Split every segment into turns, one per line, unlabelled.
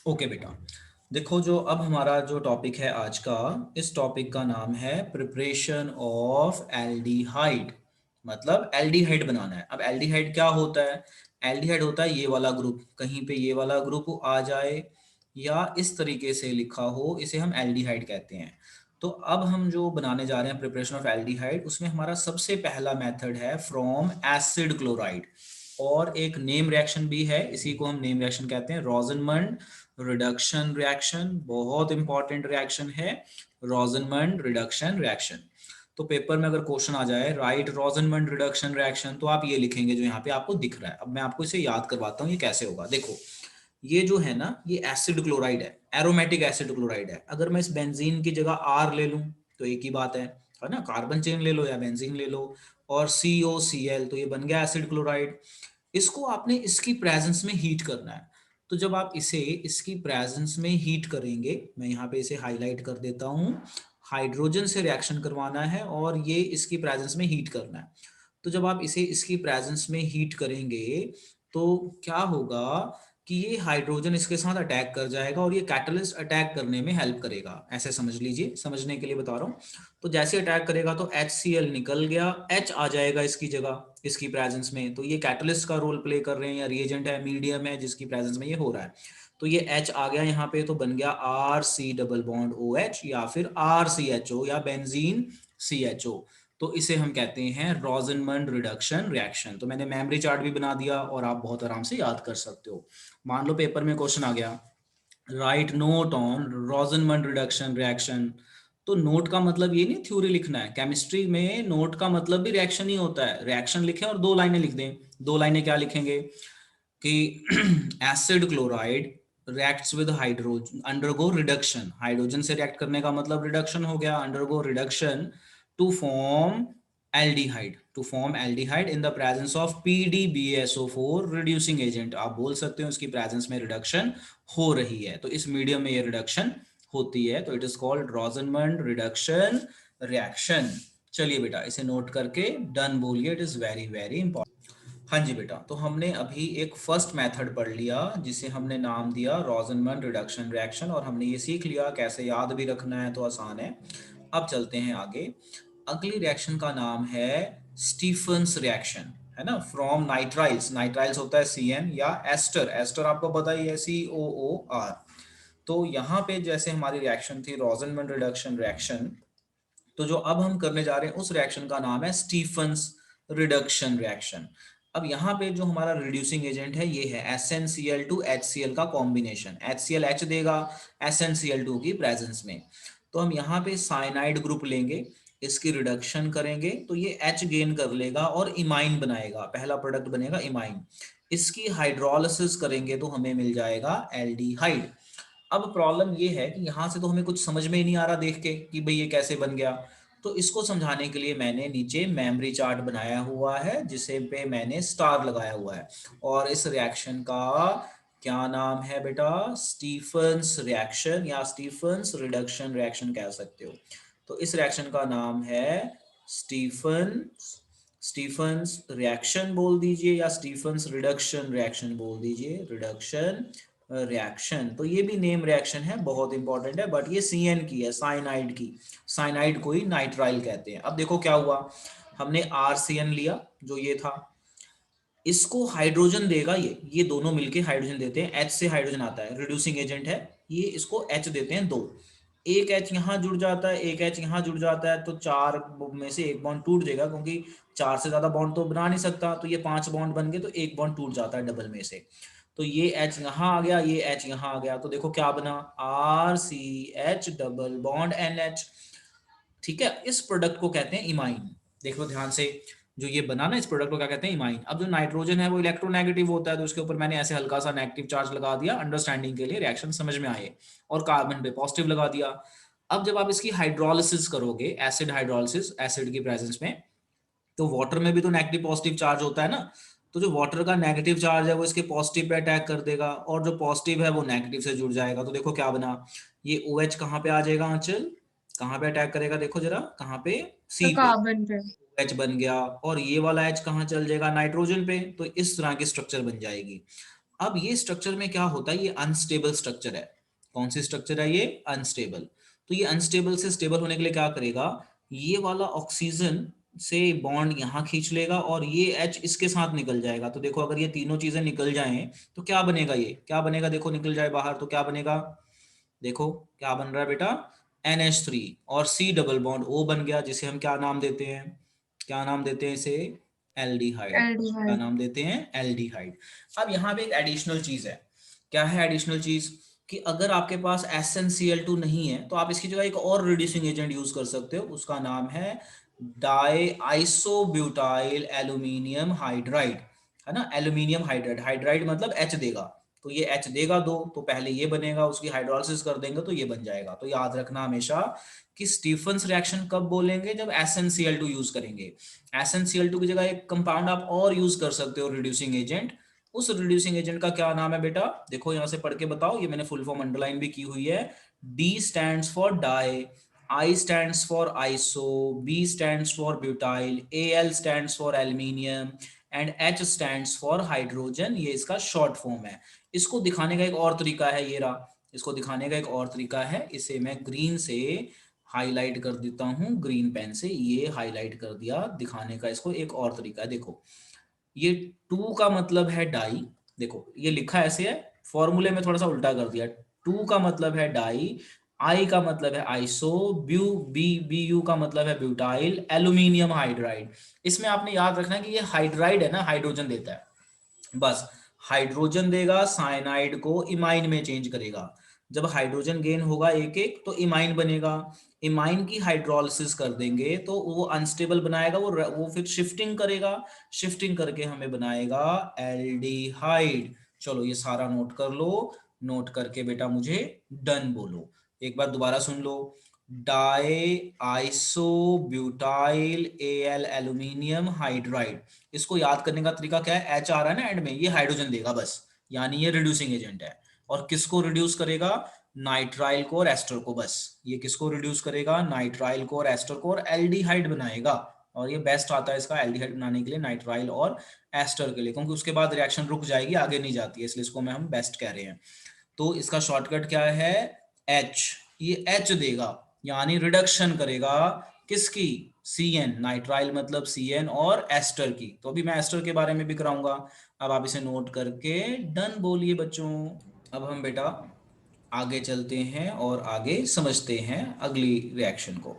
Okay बेटा, देखो जो अब हमारा जो टॉपिक है आज का, इस टॉपिक का नाम है प्रिपरेशन ऑफ एल्डिहाइड। मतलब एल्डिहाइड बनाना है। अब एल्डिहाइड क्या होता है? एल्डिहाइड होता है ये वाला ग्रुप, कहीं पे ये वाला ग्रुप आ जाए या इस तरीके से लिखा हो, इसे हम एल्डिहाइड कहते हैं। तो अब हम जो बनाने जा रहे हैं प्रिपरेशन ऑफ एल्डिहाइड, उसमें हमारा सबसे पहला मेथड है फ्रॉम एसिड क्लोराइड। और एक नेम रिएक्शन भी है, इसी को हम नेम रिएक्शन कहते हैं, रोजनमंड रिडक्शन रिएक्शन। बहुत इंपॉर्टेंट रिएक्शन है रोजनमंड रिडक्शन रिएक्शन। तो पेपर में अगर क्वेश्चन आ जाए राइट रोजनमंड रिडक्शन रिएक्शन, तो आप ये लिखेंगे जो यहाँ पे आपको दिख रहा है। अब मैं आपको इसे याद करवाता हूँ ये कैसे होगा। देखो, ये जो है ना, ये एसिड क्लोराइड है, एरोमेटिक एसिड क्लोराइड है। अगर मैं इस बेंजीन की जगह आर ले लूं तो एक ही बात है ना, कार्बन चेन ले लो या बेंजीन ले लो, और COCl, तो ये बन गया एसिड क्लोराइड। इसको आपने इसकी प्रेजेंस में हीट करना है। तो जब आप इसे इसकी प्रेजेंस में हीट करेंगे, मैं यहाँ पे इसे हाईलाइट कर देता हूँ, हाइड्रोजन से रिएक्शन करवाना है और ये इसकी प्रेजेंस में हीट करना है। तो जब आप इसे इसकी प्रेजेंस में हीट करेंगे तो क्या होगा कि ये हाइड्रोजन इसके साथ अटैक कर जाएगा और ये कैटलिस्ट अटैक करने में हेल्प करेगा। ऐसे समझ लीजिए, समझने के लिए बता रहा हूँ। तो जैसे अटैक करेगा तो HCl निकल गया, H आ जाएगा इसकी जगह इसकी प्रेजेंस में। तो ये कैटलिस्ट का रोल प्ले कर रहे हैं या रिएजेंट है, मीडियम है जिसकी प्रेजेंस में ये हो रहा है। तो ये H आ गया यहाँ पे, तो बन गया RC डबल बॉन्ड OH या फिर RCHO या बेंजीन CHO। तो इसे हम कहते हैं रोजनमंड रिडक्शन रिएक्शन। तो मैंने मेमोरी चार्ट भी बना दिया और आप बहुत आराम से याद कर सकते हो। मान लो पेपर में क्वेश्चन आ गया, right note on रोजनमंड reduction reaction. तो नोट का मतलब ये नहीं थ्योरी लिखना है, केमिस्ट्री में नोट का मतलब भी रिएक्शन ही होता है। रिएक्शन लिखें और दो लाइनें लिख दें। दो लाइनें क्या लिखेंगे कि acid chloride reacts with hydrogen undergo reduction. Hydrogen से रिएक्ट करने का मतलब रिडक्शन हो गया, undergo reduction to form aldehyde, to form aldehyde in the presence of PDBSO4 reducing agent. आप बोल सकते हो इसकी प्रेजेंस में रिडक्शन हो रही है, तो इस मीडियम में ये रिडक्शन होती है, तो it is called रोजनमंड reduction reaction. चलिए बेटा, इसे नोट करके डन बोलिए, it is very very important. हाँ जी बेटा, तो हमने अभी एक फर्स्ट मेथड पढ़ लिया जिसे हमने नाम दिया रोजनमंड रिडक्शन रिएक्शन, और हमने ये सीख लिया कैसे याद भी रखना है, तो आसान है। अब चलते हैं आगे। अगली रिएक्शन का नाम है स्टीफंस रिएक्शन, है ना। फ्रॉम नाइट्राइल्स, नाइट्राइल्स होता है CN, या एस्टर, एस्टर आपको पता ही है COOR। तो यहाँ पे जैसे हमारी रिएक्शन थी रोजनमंड रिडक्शन रिएक्शन, तो जो अब हम करने जा रहे हैं उस रिएक्शन का नाम है स्टीफंस रिडक्शन रिएक्शन। अब यहाँ पे जो हमारा रिड्यूसिंग एजेंट है ये है SnCl टू HCl का कॉम्बिनेशन। HCl H देगा SnCl2 की प्रेजेंस में। तो हम यहाँ पे साइनाइड ग्रुप लेंगे, इसकी रिडक्शन करेंगे तो ये H गेन कर लेगा और इमाइन बनाएगा, पहला प्रोडक्ट बनेगा इमाइन। इसकी हाइड्रोलिसिस करेंगे तो हमें मिल जाएगा एल्डिहाइड। अब प्रॉब्लम ये है कि यहाँ से तो हमें कुछ समझ में ही नहीं आ रहा देख के कि भाई ये कैसे बन गया। तो इसको समझाने के लिए मैंने नीचे मेमोरी चार्ट बनाया हुआ है जिसे पे मैंने स्टार लगाया हुआ है। और इस रिएक्शन का क्या नाम है बेटा? स्टीफंस रिएक्शन या स्टीफंस रिडक्शन रिएक्शन कह सकते हो। तो इस रिएक्शन का नाम है स्टीफंस स्टीफंस रिएक्शन बोल दीजिए या स्टीफंस रिडक्शन रिएक्शन बोल दीजिए, रिडक्शन रिएक्शन। तो ये भी नेम रिएक्शन है, बहुत इंपॉर्टेंट है, बट ये CN की है, साइनाइड की। साइनाइड को ही नाइट्राइल कहते हैं। अब देखो क्या हुआ, हमने RCN लिया जो ये था, इसको हाइड्रोजन देगा, ये दोनों मिलके हाइड्रोजन देते हैं। H से हाइड्रोजन आता है, रिड्यूसिंग एजेंट है ये, इसको H देते हैं दो। एक H यहाँ जुड़ जाता है, एक H यहाँ जुड़ जाता है, तो चार में से एक बॉन्ड टूट जाएगा क्योंकि चार से ज्यादा बॉन्ड तो बना नहीं सकता। तो ये 5 बॉन्ड बन गए तो एक बॉन्ड टूट जाता है डबल में से। तो ये H यहाँ आ गया, ये H यहाँ आ गया, तो देखो क्या बना, RCH डबल बॉन्ड NH। ठीक है, इस प्रोडक्ट को कहते हैं इमाइन। देखो ध्यान से, जो ये बना ना, इस प्रोडक्ट को क्या कहते हैं, इमाइन। अब जो नाइट्रोजन है वो इलेक्ट्रोनेगेटिव होता है, तो उसके ऊपर मैंने ऐसे हल्का सा नेगेटिव चार्ज लगा दिया अंडरस्टैंडिंग के लिए, रिएक्शन समझ में आए, और कार्बन पे पॉजिटिव लगा दिया। अब जब आप इसकी हाइड्रोलिसिस करोगे, एसिड हाइड्रोलिसिस, एसिड की प्रेजेंस में, तो वाटर में भी तो नेगेटिव पॉजिटिव चार्ज होता है ना। तो जो वाटर का नेगेटिव चार्ज है वो इसके पॉजिटिव पे अटैक कर देगा, और जो पॉजिटिव है वो नेगेटिव से जुड़ जाएगा। तो देखो क्या बना, ये OH कहाँ पे आ जाएगा आंचल, कहाँ पे अटैक करेगा, देखो जरा कहाँ पे,
तो
C पे।
कार्बन पे।
H बन गया, और ये वाला H कहाँ चल जाएगा, नाइट्रोजन पे। तो इस तरह की स्ट्रक्चर बन जाएगी। अब ये स्ट्रक्चर में क्या होता है, ये अनस्टेबल स्ट्रक्चर है। कौन सी स्ट्रक्चर है ये? अनस्टेबल। तो ये अनस्टेबल से स्टेबल होने के लिए क्या करेगा, ये वाला ऑक्सीजन से बॉन्ड यहाँ खींच लेगा और ये H इसके साथ निकल जाएगा। तो देखो अगर ये तीनों चीजें निकल जाएं तो क्या बनेगा, ये क्या बनेगा, देखो निकल जाए बाहर तो क्या बनेगा, देखो क्या बन रहा है बेटा, NH3 और C डबल बॉन्ड O बन गया, जिसे हम क्या नाम देते हैं, क्या नाम देते हैं इसे, एल्डिहाइड। क्या
एल्डिहाइड।
नाम देते हैं, एल्डिहाइड। अब यहाँ पे एक एडिशनल चीज है, क्या है एडिशनल चीज, कि अगर आपके पास SnCl2 नहीं है तो आप इसकी जगह एक और रिड्यूसिंग एजेंट यूज कर सकते हो, उसका नाम है डाई आइसोब्यूटाइल एल्यूमिनियम हाइड्राइड, है ना, एल्यूमिनियम हाइड्राइड, हाइड्राइड मतलब H देगा, तो ये H देगा दो, तो पहले ये बनेगा, उसकी हाइड्रोलिसिस कर देंगे तो ये बन जाएगा। तो याद रखना हमेशा कि स्टीफंस रिएक्शन कब बोलेंगे, जब SnCl2 यूज करेंगे। SnCl2 की जगह एक कंपाउंड आप और यूज कर सकते हो रिड्यूसिंग एजेंट, उस रिड्यूसिंग एजेंट का क्या नाम है बेटा, देखो यहां से पढ़ के बताओ, ये मैंने फुल फॉर्म अंडरलाइन भी की हुई है। D stands for di, I stands for iso, B stands for butyl, Al stands for aluminium and H stands for hydrogen, ये इसका शॉर्ट फॉर्म है। इसको दिखाने का एक और तरीका है, ये रहा, इसको दिखाने का एक और तरीका है, इसे मैं ग्रीन से हाईलाइट कर देता हूं, ग्रीन पेन से ये हाईलाइट कर दिया, दिखाने का इसको एक और तरीका है। देखो ये 2 का मतलब है डाई, देखो ये लिखा ऐसे है, फॉर्मूले में थोड़ा सा उल्टा कर दिया, 2 का मतलब है डाई, आई का मतलब है आइसो, बी यू का मतलब है ब्यूटाइल एल्यूमिनियम हाइड्राइड। इसमें आपने याद रखना है कि ये हाइड्राइड है ना, हाइड्रोजन देता है, बस हाइड्रोजन देगा, साइनाइड को इमाइन में चेंज करेगा, जब हाइड्रोजन गेन होगा एक एक तो इमाइन बनेगा, इमाइन की हाइड्रोलिसिस कर देंगे तो वो अनस्टेबल बनाएगा, वो फिर शिफ्टिंग करेगा, शिफ्टिंग करके हमें बनाएगा एल्डिहाइड। चलो ये सारा नोट कर लो, नोट करके बेटा मुझे डन बोलो, एक बार दोबारा सुन लो, डाई आइसो ब्यूटाइल एल एल्यूमिनियम हाइड्राइड। इसको याद करने का तरीका क्या है, H आ रहा है ना एंड में, ये हाइड्रोजन देगा बस, यानी ये रिड्यूसिंग एजेंट है। और किसको रिड्यूस करेगा, नाइट्राइल को और एस्टर को, बस ये किसको रिड्यूस करेगा, नाइट्राइल को और एस्टर को, और एल्डिहाइड बनाएगा। और ये बेस्ट आता है इसका एल्डिहाइड बनाने के लिए, नाइट्राइल और एस्टर के लिए, क्योंकि उसके बाद रिएक्शन रुक जाएगी, आगे नहीं जाती है, इसलिए इसको मैं हम बेस्ट कह रहे हैं। तो इसका शॉर्टकट क्या है, H, ये H देगा, यानी रिडक्शन करेगा किसकी, CN, नाइट्राइल मतलब CN, और एस्टर की। तो अभी मैं एस्टर के बारे में भी कराऊंगा, अब आप इसे नोट करके डन बोलिए बच्चों। अब हम बेटा आगे चलते हैं और आगे समझते हैं अगली रिएक्शन को।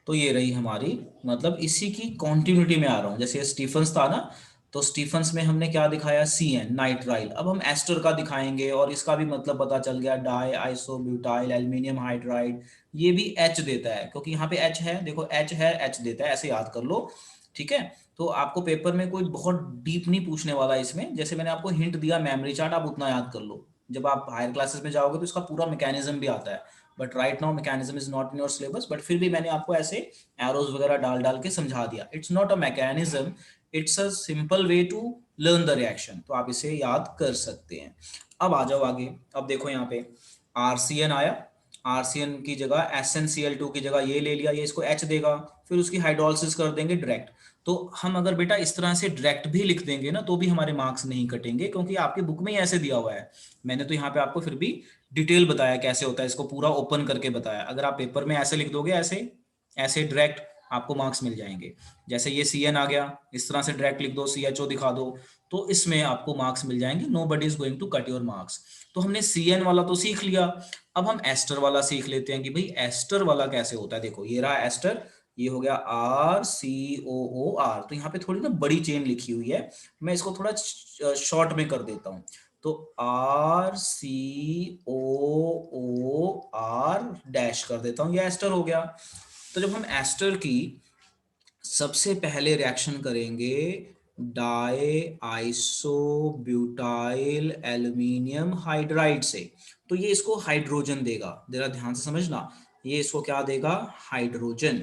तो ये रही हमारी, मतलब इसी की कॉन्टिन्यूटी में आ रहा हूँ, जैसे स्टीफंस था ना, तो स्टीफंस में हमने क्या दिखाया, CN नाइट्राइल, अब हम एस्टर का दिखाएंगे, और इसका भी मतलब पता चल गया, डाई आइसोब्यूटाइल एल्यूमिनियम हाइड्राइड, ये भी H देता है, क्योंकि यहाँ पे H है, देखो H है, H देता है, ऐसे याद कर लो, ठीक है। तो आपको पेपर में कोई बहुत डीप नहीं पूछने वाला इसमें, जैसे मैंने आपको हिंट दिया मेमोरी चार्ट, आप उतना याद कर लो, जब आप हायर क्लासेस में जाओगे तो इसका पूरा मैकेनिज्म भी आता है, but right now mechanism is not in your syllabus, but फिर भी मैंने आपको ऐसे एरोज वगैरह डाल डाल के समझा दिया, it's not a mechanism, it's a simple way to learn the reaction, तो आप इसे याद कर सकते हैं। अब आ जाओ आगे, अब देखो यहाँ पे RCN आया, RCN की जगह SnCl2 की जगह ये ले लिया, ये इसको H देगा, फिर उसकी हाइड्रोलिसिस कर देंगे डायरेक्ट। तो हम अगर बेटा इस तरह से डायरेक्ट भी लिख देंगे ना तो भी हमारे मार्क्स नहीं कटेंगे, क्योंकि आपकी बुक में ही ऐसे दिया हुआ है, मैंने तो यहाँ पे आपको फिर भी डिटेल बताया कैसे होता है, इसको पूरा ओपन करके बताया, अगर आप पेपर में ऐसे लिख दोगे, ऐसे ऐसे डायरेक्ट, आपको मार्क्स मिल जाएंगे। जैसे ये CN आ गया, इस तरह से डायरेक्ट लिख दो, CHO दिखा दो, तो इसमें आपको मार्क्स मिल जाएंगे, nobody is going to cut your marks. तो हमने CN वाला तो सीख लिया, अब हम एस्टर वाला सीख लेते हैं कि भाई एस्टर वाला कैसे होता है। देखो ये रहा एस्टर, ये हो गया RCOOR, तो यहाँ पे थोड़ी ना बड़ी चेन लिखी हुई है, मैं इसको थोड़ा शॉर्ट में कर देता हूँ, तो RCOOR डैश कर देता हूँ, ये एस्टर हो गया। तो जब हम एस्टर की सबसे पहले रिएक्शन करेंगे डाई आइसोब्यूटाइल एल्यूमिनियम हाइड्राइड से, तो ये इसको हाइड्रोजन देगा, जरा ध्यान से समझना, ये इसको क्या देगा, हाइड्रोजन,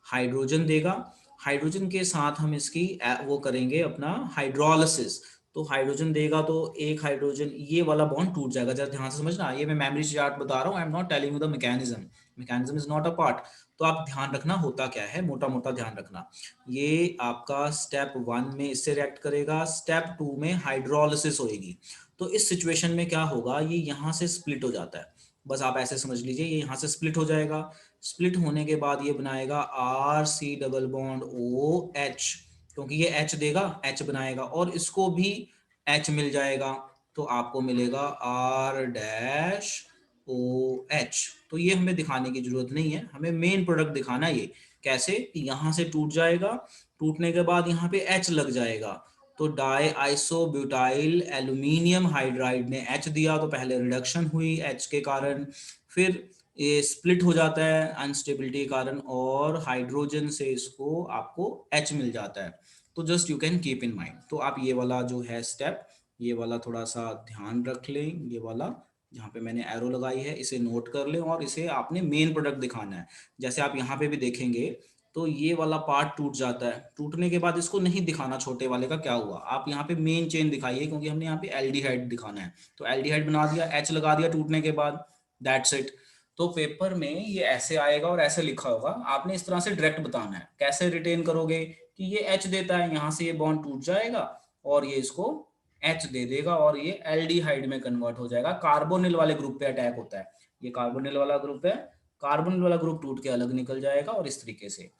हाइड्रोजन देगा, हाइड्रोजन के साथ हम इसकी वो करेंगे अपना हाइड्रोलिसिस, तो हाइड्रोजन देगा तो एक हाइड्रोजन, ये वाला बॉन्ड टूट जाएगा, जरा ध्यान से समझना, ये मैं मेमोरी चार्ट बता रहा हूँ, I am not telling you the mechanism, mechanism is not a part. तो आप ध्यान रखना होता क्या है, मोटा मोटा ध्यान रखना, ये आपका स्टेप 1 में इससे रिएक्ट करेगा, स्टेप 2 में हाइड्रोलिसिस होएगी, तो इस सिचुएशन में क्या होगा, ये यहाँ से स्प्लिट हो जाता है, बस आप ऐसे समझ लीजिए, ये यहाँ से स्प्लिट हो जाएगा। स्प्लिट होने के बाद ये बनाएगा R C double bond O H, क्योंकि ये एच देगा, एच बनाएगा, और इसको भी एच मिल जाएगा, तो आपको मिलेगा आर डैश ओ एच। तो ये हमें दिखाने की जरूरत नहीं है, हमें मेन प्रोडक्ट दिखाना है। ये कैसे, कि यहाँ से टूट जाएगा, टूटने के बाद यहाँ पे एच लग जाएगा, तो die iso butyl aluminium hydride ने एच दिया, तो पहले रिडक्शन हुई एच के कारण, फिर ये स्प्लिट हो जाता है अनस्टेबिलिटी के कारण, और हाइड्रोजन से इसको आपको एच मिल जाता है। तो just you can keep in mind. तो आप ये वाला जो है स्टेप, ये वाला थोड़ा सा ध्यान रख लें, ये वाला जहाँ पे मैंने एरो लगाई है इसे नोट कर लें, और इसे आपने मेन प्रोडक्ट दिखाना है। जैसे आप यहाँ पे भी देखेंगे तो ये वाला पार्ट टूट जाता है, टूटने के बाद इसको नहीं दिखाना छोटे वाले का क्या हुआ, आप यहाँ पे मेन चेन दिखाइए, क्योंकि हमने यहाँ पे एल्डिहाइड दिखाना है। तो एल्डिहाइड बना दिया, एच लगा दिया टूटने के बाद, दैट्स इट। तो पेपर में ये ऐसे आएगा और ऐसे लिखा होगा, आपने इस तरह से डायरेक्ट बताना है। कैसे रिटेन करोगे, कि ये एच देता है, यहाँ से ये बॉन्ड टूट जाएगा और ये इसको एच दे देगा, और ये एल्डिहाइड में कन्वर्ट हो जाएगा, कार्बोनिल वाले ग्रुप पे अटैक होता है, ये कार्बोनिल वाला ग्रुप है, कार्बोनिल वाला ग्रुप टूट के अलग निकल जाएगा, और इस तरीके से।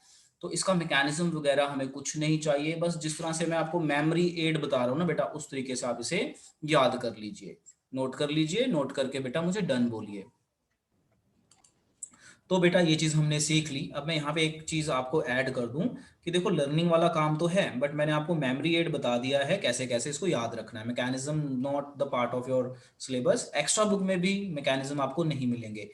तो इसका मैकेनिज्म वगैरह हमें कुछ नहीं चाहिए, बस जिस तरह से मैं आपको मेमोरी एड बता रहा हूँ ना बेटा, उस तरीके से आप इसे याद कर लीजिए, नोट कर लीजिए, नोट करके बेटा मुझे डन बोलिए। तो बेटा ये चीज़ हमने सीख ली। अब मैं यहाँ पे एक चीज़ आपको ऐड कर दूं, कि देखो लर्निंग वाला काम तो है, बट मैंने आपको मेमोरी एड बता दिया है कैसे कैसे इसको याद रखना है। Mechanism not the part of your syllabus, extra book में भी मैकेनिज्म आपको नहीं मिलेंगे।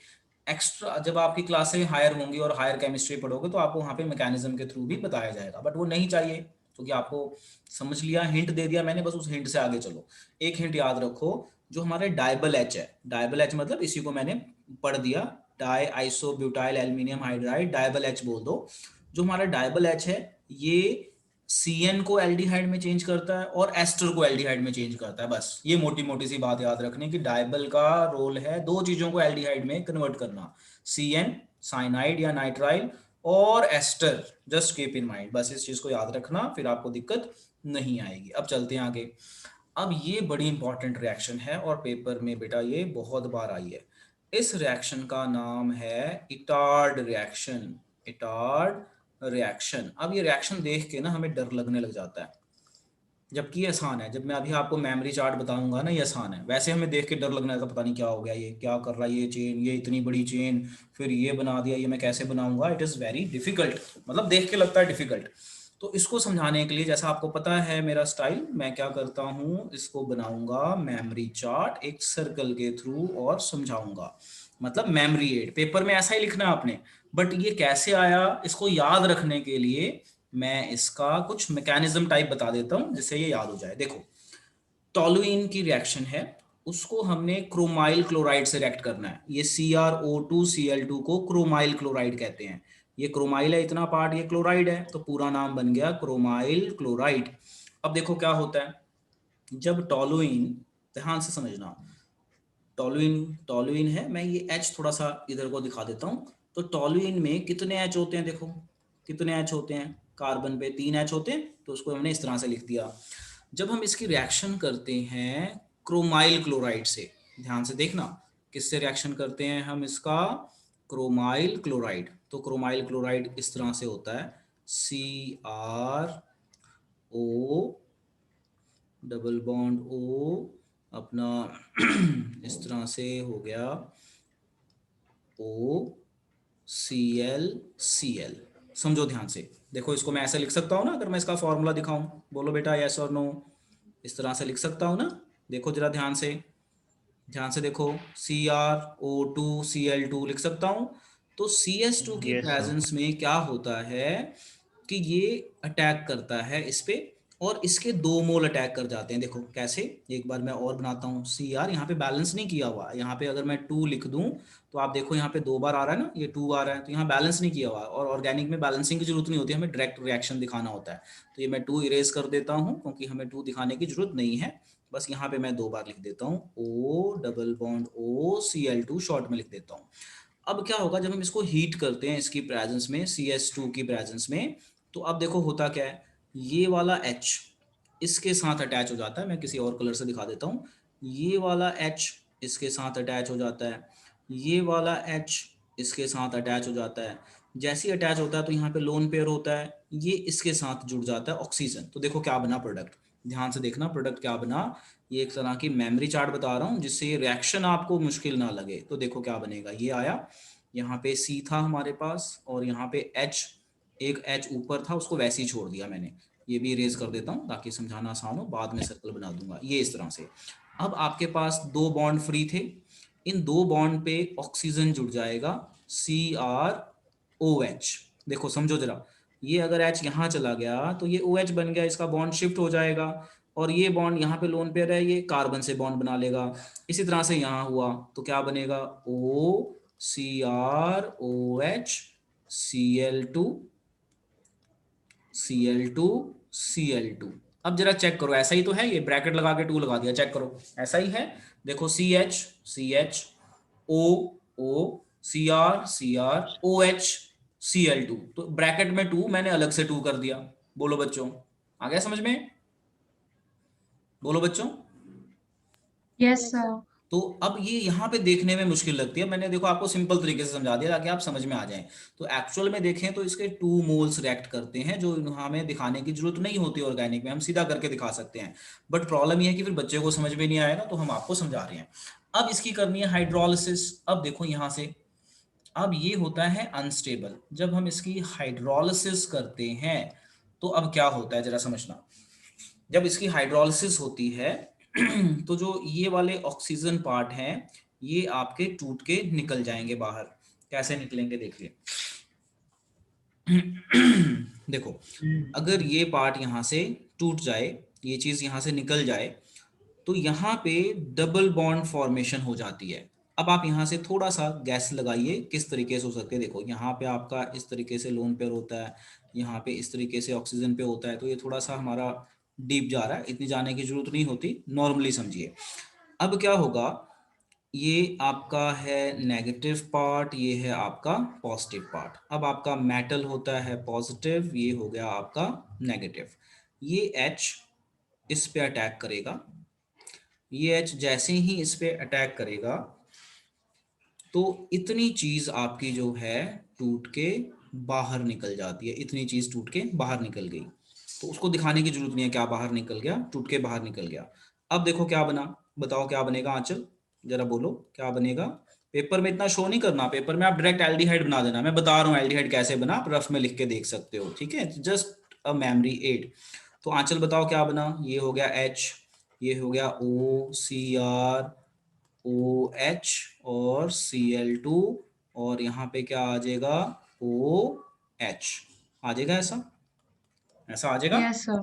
एक्स्ट्रा जब आपकी क्लासें हायर होंगी और हायर केमिस्ट्री पढ़ोगे तो आपको वहाँ पे मैकेनिज्म के थ्रू भी बताया जाएगा, बट वो नहीं चाहिए, क्योंकि आपको समझ लिया, हिंट दे दिया मैंने, बस उस हिंट से आगे चलो। एक हिंट याद रखो, जो हमारे डाइबल एच है, डाइबल एच मतलब इसी को मैंने पढ़ दिया, di iso butyl aluminium hydride, DIBAL H बोल दो। जो हमारा डाइबल एच है, ये CN को एल्डिहाइड में चेंज करता है और एस्टर को एल्डिहाइड में चेंज करता है। बस ये मोटी मोटी सी बात याद रखने की, डाइबल का रोल है दो चीजों को एल्डिहाइड में कन्वर्ट करना, CN साइनाइड या नाइट्राइल, और ester, just keep in mind, बस इस चीज को याद रखना, फिर आपको दिक्कत नहीं आएगी। अब चलते हैं आगे। अब ये बड़ी इंपॉर्टेंट रिएक्शन है और पेपर में बेटा ये बहुत बार आई है। इस रिएक्शन का नाम है इटार्ड रिएक्शन, इटार्ड रिएक्शन। अब ये रिएक्शन देख के ना हमें डर लगने लग जाता है, जबकि ये आसान है। जब मैं अभी आपको मेमोरी चार्ट बताऊंगा ना, ये आसान है, वैसे हमें देख के डर लगने लगता, पता नहीं क्या हो गया, ये क्या कर रहा है, ये चेन, ये इतनी बड़ी चेन, फिर ये बना दिया, ये मैं कैसे बनाऊंगा, इट इज़ वेरी डिफिकल्ट, मतलब देख के लगता है डिफिकल्ट। तो इसको समझाने के लिए, जैसा आपको पता है मेरा स्टाइल, मैं क्या करता हूँ, इसको बनाऊंगा मेमोरी चार्ट एक सर्कल के थ्रू और समझाऊंगा, मतलब मेमोरी एड। पेपर में ऐसा ही लिखना है आपने, बट ये कैसे आया इसको याद रखने के लिए मैं इसका कुछ मैकेनिज्म टाइप बता देता हूं, जिससे ये याद हो जाए। देखो, टोलुइन की रिएक्शन है, उसको हमने क्रोमाइल क्लोराइड से रिएक्ट करना है। ये CrO2Cl2 को क्रोमाइल क्लोराइड कहते हैं। ये क्रोमाइल है, इतना पार्ट, ये क्लोराइड है, तो पूरा नाम बन गया क्रोमाइल क्लोराइड। अब देखो क्या होता है, जब टोलुइन, ध्यान से समझना, टोलुइन टोलुइन है, मैं ये H थोड़ा सा इधर को दिखा देता हूँ। तो टोलुइन में कितने H होते हैं, देखो कितने H होते हैं, कार्बन पे 3 H होते हैं, तो उसको हमने इस तरह से लिख दिया। जब हम इसकी रिएक्शन करते हैं क्रोमाइल क्लोराइड से, ध्यान से देखना, किससे रिएक्शन करते हैं हम इसका, क्रोमाइल क्लोराइड। तो क्रोमाइल क्लोराइड इस तरह से होता है, CrO डबल बॉन्ड O अपना इस तरह से हो गया, OCl समझो ध्यान से। देखो इसको मैं ऐसे लिख सकता हूँ ना, अगर मैं इसका फॉर्मूला दिखाऊं, बोलो बेटा यस और नो, इस तरह से लिख सकता हूँ ना। देखो जरा ध्यान से, ध्यान से देखो, CrO2Cl2 लिख सकता हूँ। तो CS2 की
यस सर।
प्रेजेंस में क्या होता है, कि ये अटैक करता है इस पे, और इसके 2 मोल अटैक कर जाते हैं। देखो कैसे, एक बार मैं और बनाता हूँ, Cr यहाँ पे बैलेंस नहीं किया हुआ, यहाँ पे अगर मैं 2 लिख दूं, तो आप देखो यहाँ पे 2 बार आ रहा है ना, ये 2 आ रहा है, तो यहाँ बैलेंस नहीं किया हुआ। और ऑर्गेनिक में बैलेंसिंग की जरूरत नहीं होती, हमें डायरेक्ट रिएक्शन दिखाना होता है। तो ये मैं 2 इरेज कर देता हूँ, क्योंकि हमें 2 दिखाने की जरूरत नहीं है। बस यहाँ पे मैं 2 बार लिख देता हूँ, O double bond OCl2 short में लिख देता हूँ। अब क्या होगा, जब हम इसको हीट करते हैं इसकी प्रेजेंस में, CS2 की प्रेजेंस में, तो अब देखो होता क्या है, ये वाला H इसके साथ अटैच हो जाता है। मैं किसी और कलर से दिखा देता हूँ, ये वाला H इसके साथ अटैच हो जाता है, ये वाला H इसके साथ अटैच हो जाता है। जैसे ही अटैच होता है तो यहाँ पे लोन पेयर होता है, ये इसके साथ जुड़ जाता है ऑक्सीजन। तो देखो क्या बना प्रोडक्ट, ध्यान से देखना प्रोडक्ट क्या बना। ये एक तरह की मेमोरी चार्ट बता रहा हूँ जिससे ये रिएक्शन आपको मुश्किल ना लगे। तो देखो क्या बनेगा, ये आया, यहाँ पे C था हमारे पास और यहाँ पे H, एक H ऊपर था उसको वैसे ही छोड़ दिया मैंने। ये भी इरेज कर देता हूँ ताकि समझाना आसान हो, बाद में सर्कल बना दूंगा ये इस तरह से। अब आपके पास दो बॉन्ड फ्री थे, इन दो बॉन्ड पे ऑक्सीजन जुड़ जाएगा CrOH। देखो समझो जरा, ये अगर H यहाँ चला गया तो ये OH बन गया, इसका बॉन्ड शिफ्ट हो जाएगा और ये बॉन्ड यहाँ पे लोन पेयर है, ये कार्बन से बॉन्ड बना लेगा। इसी तरह से यहाँ हुआ तो क्या बनेगा, OCrOH Cl2 Cl2 Cl2। अब जरा चेक करो, ऐसा ही तो है, ये ब्रैकेट लगा के 2 लगा दिया, चेक करो ऐसा ही है। देखो CH CH O O Cr Cr OH Cl2, तो ब्रैकेट में 2 मैंने अलग से 2 कर दिया। बोलो बच्चों, आ गया समझ में? बोलो बच्चों।
Yes sir.
तो अब ये यहाँ पे देखने में मुश्किल लगती है, मैंने देखो आपको सिंपल तरीके से समझा दिया ताकि आप समझ में आ जाए। तो एक्चुअल में देखें तो इसके 2 मोल्स रिएक्ट करते हैं, जो हमें दिखाने की जरूरत नहीं होती ऑर्गेनिक में, हम सीधा करके दिखा सकते हैं। बट प्रॉब्लम ये है कि फिर बच्चे को समझ में नहीं आएगा, तो हम आपको समझा रहे हैं। अब इसकी करनी है हाइड्रोलिसिस। अब देखो यहाँ से, अब ये होता है अनस्टेबल। जब हम इसकी हाइड्रोलिसिस करते हैं तो अब क्या होता है जरा समझना। जब इसकी हाइड्रोलिसिस होती है तो जो ये वाले ऑक्सीजन पार्ट हैं ये आपके टूट के निकल जाएंगे बाहर। कैसे निकलेंगे देखिए। देखो, अगर ये पार्ट यहाँ से टूट जाए, ये चीज यहाँ से निकल जाए, तो यहाँ पे डबल बॉन्ड फॉर्मेशन हो जाती है। अब आप यहाँ से थोड़ा सा गैस लगाइए किस तरीके से हो सकते हैं। देखो यहाँ पे आपका इस तरीके से लोन पेयर होता है, यहाँ पे इस तरीके से ऑक्सीजन पे होता है, तो ये थोड़ा सा हमारा डीप जा रहा है, इतनी जाने की जरूरत नहीं होती, नॉर्मली समझिए। अब क्या होगा, ये आपका है नेगेटिव पार्ट, ये है आपका पॉजिटिव पार्ट। अब आपका मेटल होता है पॉजिटिव, ये हो गया आपका नेगेटिव। ये H इस पे अटैक करेगा, ये H जैसे ही इस पे अटैक करेगा तो इतनी चीज आपकी जो है टूट के बाहर निकल जाती है। इतनी चीज टूट के बाहर निकल गई, तो उसको दिखाने की जरूरत नहीं है क्या बाहर निकल गया, टूट के बाहर निकल गया। अब देखो क्या बना, बताओ क्या बनेगा आंचल, जरा बोलो क्या बनेगा। पेपर में इतना शो नहीं करना, पेपर में आप डायरेक्ट एल्डिहाइड बना देना, मैं बता रहा हूँ एल्डिहाइड कैसे बना, आप रफ में लिख के देख सकते हो, ठीक है, जस्ट अ मेमोरी एड। तो आंचल बताओ क्या बना, ये हो गया H, ये हो गया OCr OH और Cl2, और यहाँ पे क्या आ जाएगा, OH आ जाएगा, ऐसा ऐसा आ जाएगा।
Yes sir.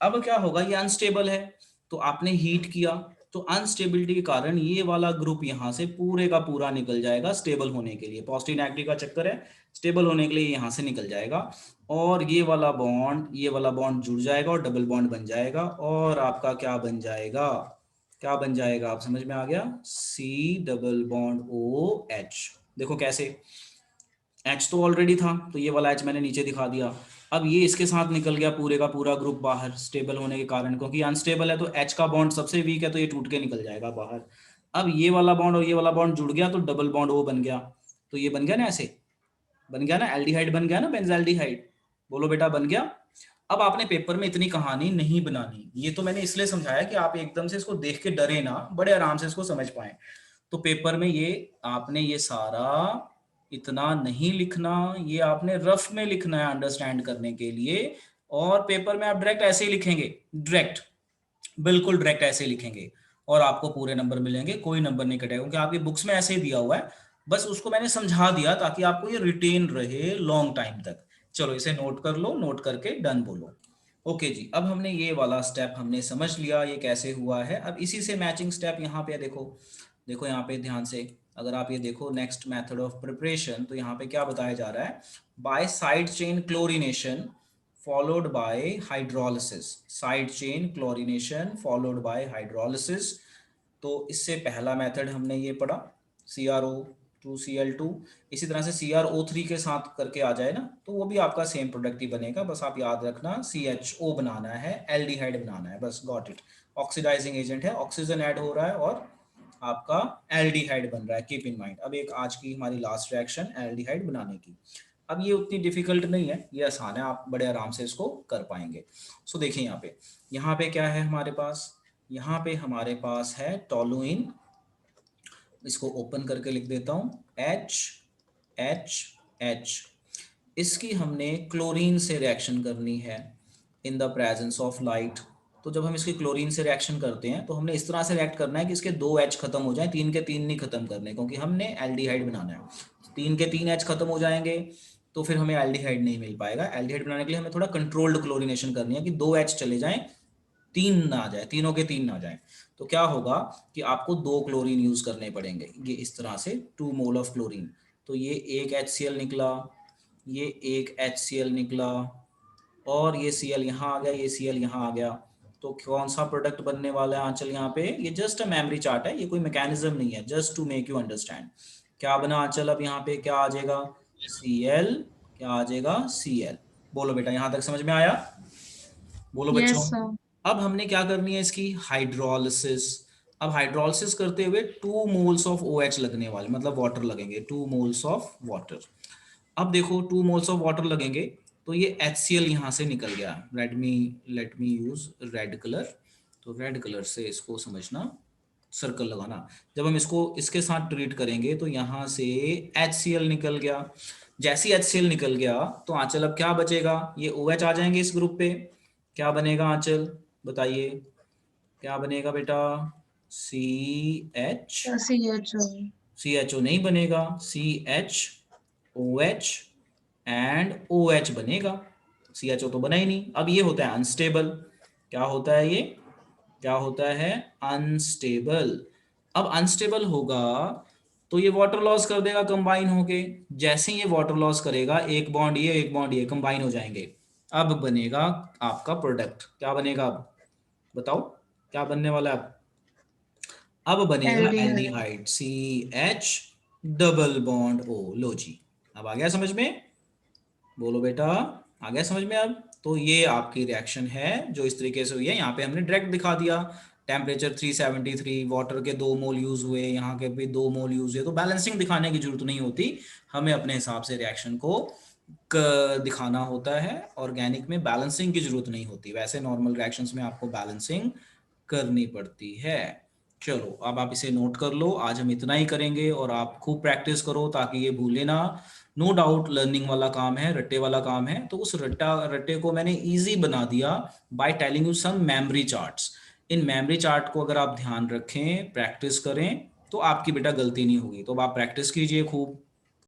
अब क्या होगा, ये अनस्टेबल है, तो आपने हीट किया, तो अनस्टेबिलिटी के कारण ये वाला ग्रुप यहाँ से पूरे का पूरा निकल जाएगा। स्टेबल होने के लिए पॉजिटिव नेगेटिव का चक्कर है, स्टेबल होने के लिए यहाँ से निकल जाएगा, और ये वाला बॉन्ड, ये वाला बॉन्ड जुड़ जाएगा और डबल बॉन्ड बन जाएगा, और आपका क्या बन जाएगा, क्या बन जाएगा, आप समझ में आ गया, C डबल बॉन्ड OH। देखो कैसे, H तो ऑलरेडी था तो ये वाला H मैंने नीचे दिखा दिया। अब ये इसके साथ निकल गया पूरे का पूरा ग्रुप बाहर, स्टेबल होने के कारण, क्योंकि अनस्टेबल है तो H का बॉन्ड सबसे वीक है तो ये टूट के निकल जाएगा बाहर। अब ये वाला बॉन्ड और ये वाला बॉन्ड जुड़ गया तो डबल बॉन्ड O बन गया, तो ये बन गया ना, ऐसे बन गया ना, एल्डिहाइड बन गया ना, बेंजाल्डिहाइड। बोलो बेटा बन गया। अब आपने पेपर में इतनी कहानी नहीं बनानी, ये तो मैंने इसलिए समझाया कि आप एकदम से इसको देख के डरे ना, बड़े आराम से इसको समझ पाए। तो पेपर में ये आपने ये सारा इतना नहीं लिखना, ये आपने रफ में लिखना है अंडरस्टैंड करने के लिए। और पेपर में आप डायरेक्ट ऐसे ही लिखेंगे, डायरेक्ट, बिल्कुल डायरेक्ट ऐसे ही लिखेंगे, और आपको पूरे नंबर मिलेंगे, कोई नंबर नहीं कटेगा, क्योंकि आपकी बुक्स में ऐसे ही दिया हुआ है। बस उसको मैंने समझा दिया ताकि आपको ये रिटेन रहे लॉन्ग टाइम तक। चलो इसे नोट कर लो, नोट करके डन बोलो। ओके जी, अब हमने ये वाला स्टेप हमने समझ लिया ये कैसे हुआ है। अब इसी से मैचिंग स्टेप यहाँ पे देखो, देखो यहाँ पे ध्यान से, अगर आप ये देखो नेक्स्ट मेथड ऑफ प्रिपरेशन, तो यहाँ पे क्या बताया जा रहा है, by side chain chlorination followed by hydrolysis, side chain chlorination followed by hydrolysis। तो इससे पहला मेथड हमने ये पढ़ा CrO2Cl2, इसी तरह से CrO3 के साथ करके आ जाए ना तो वो भी आपका सेम प्रोडक्ट ही बनेगा, बस आप याद रखना CHO बनाना है, एल्डिहाइड बनाना है, बस गॉट इट। ऑक्सीडाइजिंग एजेंट है, ऑक्सीजन ऐड हो रहा है और आपका एल्डिहाइड बन रहा है, कीप इन माइंड। अब एक आज की हमारी लास्ट रिएक्शन एल्डिहाइड बनाने की। अब ये उतनी डिफिकल्ट नहीं है, ये आसान है, आप बड़े आराम से इसको कर पाएंगे। सो देखिए यहाँ पे क्या है हमारे पास, यहाँ पे हमारे पास है टोलुइन, इसको ओपन करके लिख देता हूँ, एच एच एच। इसकी हमने क्लोरीन से रिएक्शन करनी है इन द प्रेजेंस ऑफ लाइट। तो जब हम इसकी क्लोरीन से रिएक्शन करते हैं तो हमने इस तरह से रिएक्ट करना है कि इसके 2 एच खत्म हो जाएं, 3 के 3 नहीं खत्म करने, क्योंकि हमने एल्डिहाइड बनाना है। 3 के 3 एच खत्म हो जाएंगे तो फिर हमें एल्डिहाइड नहीं मिल पाएगा। एल्डिहाइड बनाने के लिए हमें थोड़ा कंट्रोल्ड क्लोरीनेशन करनी है कि 2 एच चले जाएं, 3 ना आ जाए, तीनों के 3 ना आ जाए। तो क्या होगा कि आपको 2 क्लोरीन यूज करने पड़ेंगे, ये इस तरह से 2 मोल ऑफ क्लोरीन। तो ये एक HCl निकला, ये एक HCl निकला, और ये Cl यहाँ आ गया, ये Cl यहाँ आ गया। तो कौन सा प्रोडक्ट बनने वाला है आंचल यहाँ पे, ये जस्ट अ मेमोरी चार्ट है, ये कोई मैकेनिज्म नहीं है, just to make you understand. क्या बना आंचल, अब यहाँ पे क्या आ जाएगा, Cl, क्या आ जाएगा Cl। बोलो बेटा, यहाँ तक समझ में आया, बोलो बच्चों।
Yes, sir.
अब हमने क्या करनी है इसकी हाइड्रोलिसिस। अब हाइड्रोलिसिस करते हुए 2 मोल्स ऑफ OH लगने वाले, मतलब वाटर लगेंगे, 2 मोल्स ऑफ वाटर। अब देखो 2 मोल्स ऑफ वाटर लगेंगे तो ये HCl यहाँ से निकल गया। Let me use red colour. तो रेड कलर से इसको समझना, सर्कल लगाना। जब हम इसको इसके साथ ट्रीट करेंगे तो यहाँ से HCl निकल गया। जैसे ही HCl निकल गया तो आंचल अब क्या बचेगा, ये OH आ जाएंगे इस ग्रुप पे। क्या बनेगा आंचल, बताइए क्या बनेगा बेटा, CH,
CHO.
CHO नहीं बनेगा, CHOH एंड OH बनेगा। CHO तो बना ही नहीं। अब ये होता है अनस्टेबल। क्या होता है ये, क्या होता है, अनस्टेबल। अब अनस्टेबल होगा तो ये वाटर लॉस कर देगा कंबाइन होके। जैसे ही ये वाटर लॉस करेगा, एक बॉन्ड ये एक बॉन्ड ये कंबाइन हो जाएंगे। अब बनेगा आपका प्रोडक्ट, क्या बनेगा अब बताओ, क्या बनने वाला है अब बनेगा
Aldehyde.
Aldehyde, CH double bond O। लो जी, अब आ गया समझ में, बोलो बेटा, आ गया समझ में अब। तो ये आपकी रिएक्शन है जो इस तरीके से हुई है। यहाँ पे हमने डायरेक्ट दिखा दिया, टेम्परेचर 373, वाटर के 2 मोल यूज हुए, यहाँ के भी 2 मोल यूज हुए। तो बैलेंसिंग दिखाने की जरूरत नहीं होती, हमें अपने हिसाब से रिएक्शन को दिखाना होता है। ऑर्गेनिक में बैलेंसिंग की जरूरत नहीं होती, वैसे नॉर्मल रिएक्शंस में आपको बैलेंसिंग करनी पड़ती है। चलो अब आप इसे नोट कर लो, आज हम इतना ही करेंगे और आप खूब प्रैक्टिस करो ताकि ये भूले ना। नो डाउट लर्निंग वाला काम है, रट्टे वाला काम है, तो उस रट्टे को मैंने इजी बना दिया by telling you some memory charts. इन मेमोरी चार्ट को अगर आप ध्यान रखें, प्रैक्टिस करें, तो आपकी बेटा गलती नहीं होगी। तो अब आप प्रैक्टिस कीजिए खूब।